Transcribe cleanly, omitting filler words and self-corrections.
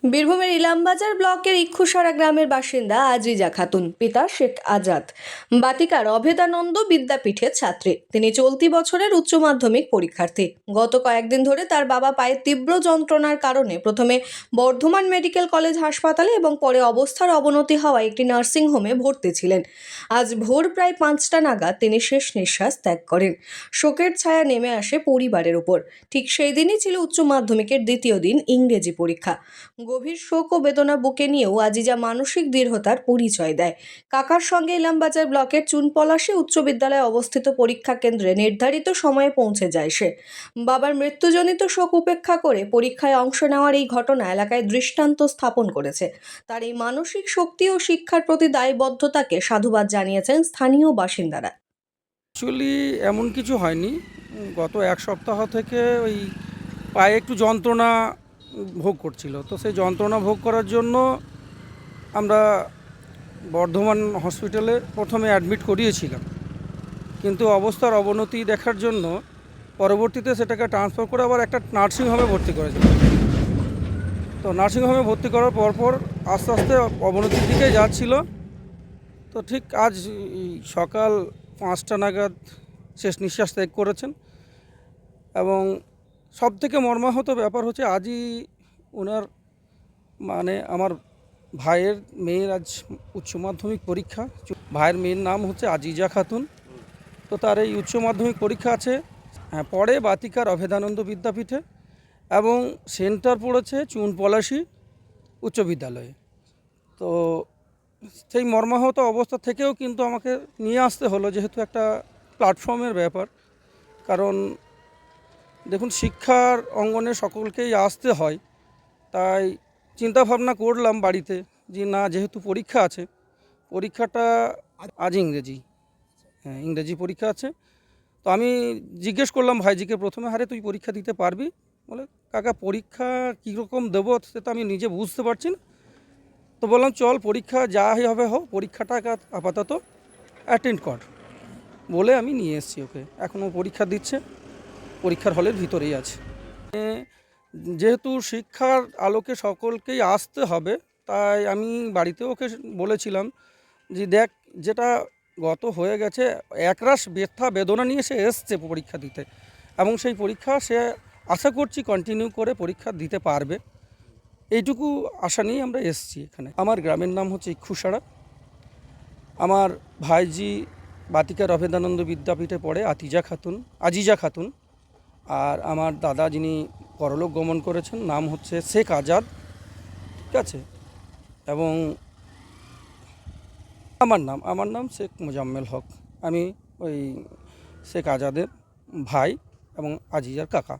বীরভূমের ইলামবাজার ব্লকের ইক্ষুসরা গ্রামের বাসিন্দা আজিজা খাতুন, পিতা শেখ আজাদ বাতিকার অভেদানন্দ বিদ্যাপীঠের ছাত্রী। তিনি চলতি বছরের উচ্চ মাধ্যমিক পরীক্ষার্থী। গত কয়েকদিন ধরে তার বাবা পায়ে তীব্র যন্ত্রণার কারণে প্রথমে বর্ধমান মেডিকেল কলেজ হাসপাতালে এবং পরে অবস্থার অবনতি হওয়ায় একটি নার্সিংহোমে ভর্তি ছিলেন। আজ ভোর প্রায় 5টা নাগাদ তিনি শেষ নিঃশ্বাস ত্যাগ করেন। শোকের ছায়া নেমে আসে পরিবারের উপর। ঠিক সেই দিনই ছিল উচ্চ মাধ্যমিকের দ্বিতীয় দিন, ইংরেজি পরীক্ষা। গভীর শোক ও বেদনা বুকে নিয়েও আজিজা মানসিক দৃঢ়তার পরিচয় দেয়। কাকার সঙ্গে ইলামবাজার ব্লকের চুনপলাশী উচ্চ বিদ্যালয়ে অবস্থিত পরীক্ষা কেন্দ্রে নির্ধারিত সময়ে পৌঁছে যায় সে। বাবার মৃত্যুজনিত শোক উপেক্ষা করে পরীক্ষায় অংশ নেওয়ার এই ঘটনা এলাকায় দৃষ্টান্ত স্থাপন করেছে। তার এই মানসিক শক্তি ও শিক্ষার প্রতি দায়বদ্ধতাকে সাধুবাদ জানিয়েছেন স্থানীয় বাসিন্দারা। অ্যাকচুয়ালি এমন কিছু হয়নি। গত এক সপ্তাহ থেকে ওই পায়ে একটু যন্ত্রণা ভোগ করছিল, তো সেই যন্ত্রণা ভোগ করার জন্য আমরা বর্ধমান হসপিটালে প্রথমে অ্যাডমিট করিয়েছিলাম, কিন্তু অবস্থার অবনতি দেখার জন্য পরবর্তীতে সেটাকে ট্রান্সফার করে আবার একটা নার্সিংহোমে ভর্তি করেছিল। তো নার্সিংহোমে ভর্তি করার পরপর আস্তে আস্তে অবনতির দিকে যাচ্ছিল। তো ঠিক আজ সকাল 5টা নাগাদ শেষ নিঃশ্বাস ত্যাগ করেছেন। এবং সবথেকে মর্মাহত ব্যাপার হচ্ছে আজই ওনার আমার ভাইয়ের মেয়ের আজ উচ্চ মাধ্যমিক পরীক্ষা। ভাইয়ের মেয়ের নাম হচ্ছে আজিজা খাতুন। তো তার এই উচ্চ মাধ্যমিক পরীক্ষা আছে পড়ে বাতিকার অভেদানন্দ বিদ্যাপীঠে, এবং সেন্টার পড়েছে চুনপলাশী উচ্চ বিদ্যালয়ে। তো সেই মর্মাহত অবস্থা থেকেও কিন্তু আমাকে নিয়ে আসতে হলো, যেহেতু একটা প্ল্যাটফর্মের ব্যাপার। কারণ দেখুন, শিক্ষার অঙ্গনে সকলকেই আসতে হয়। তাই চিন্তা ভাবনা করলাম বাড়িতে যে না, যেহেতু পরীক্ষা আছে, পরীক্ষাটা আজ ইংরেজি পরীক্ষা আছে। তো আমি জিজ্ঞেস করলাম ভাইজিকে প্রথমে, হারে তুই পরীক্ষা দিতে পারবি? বলে, কাকা পরীক্ষা কীরকম দেবো সেটা আমি নিজে বুঝতে পারছি না। তো বললাম চল, পরীক্ষা যা হবে হোক, পরীক্ষাটা আপাতত অ্যাটেন্ড কর বলে আমি নিয়ে এসেছি ওকে। এখনও পরীক্ষা দিচ্ছে, পরীক্ষার হলের ভিতরেই আছে। যেহেতু শিক্ষার আলোকে সকলকেই আসতে হবে, তাই আমি বাড়িতে ওকে বলেছিলাম যে দেখ, যেটা গত হয়ে গেছে, একরাশ ব্যথা বেদনা নিয়ে সে এসছে পরীক্ষা দিতে, এবং সেই পরীক্ষা সে আশা করছি কন্টিনিউ করে পরীক্ষা দিতে পারবে। এইটুকু আশা নিয়ে আমরা এসছি এখানে। আমার গ্রামের নাম হচ্ছে ইক্ষুসরা। আমার ভাইজি বাতিকার অভেদানন্দ বিদ্যাপীঠে পড়ে আজিজা খাতুন। আর আমার দাদা, যিনি পরলোক গমন করেছেন, নাম হচ্ছে শেখ আজাদ। ঠিক আছে। এবং আমার নাম শেখ মোজাম্মেল হক। আমি ওই শেখ আজাদের ভাই এবং আজিজার কাকা।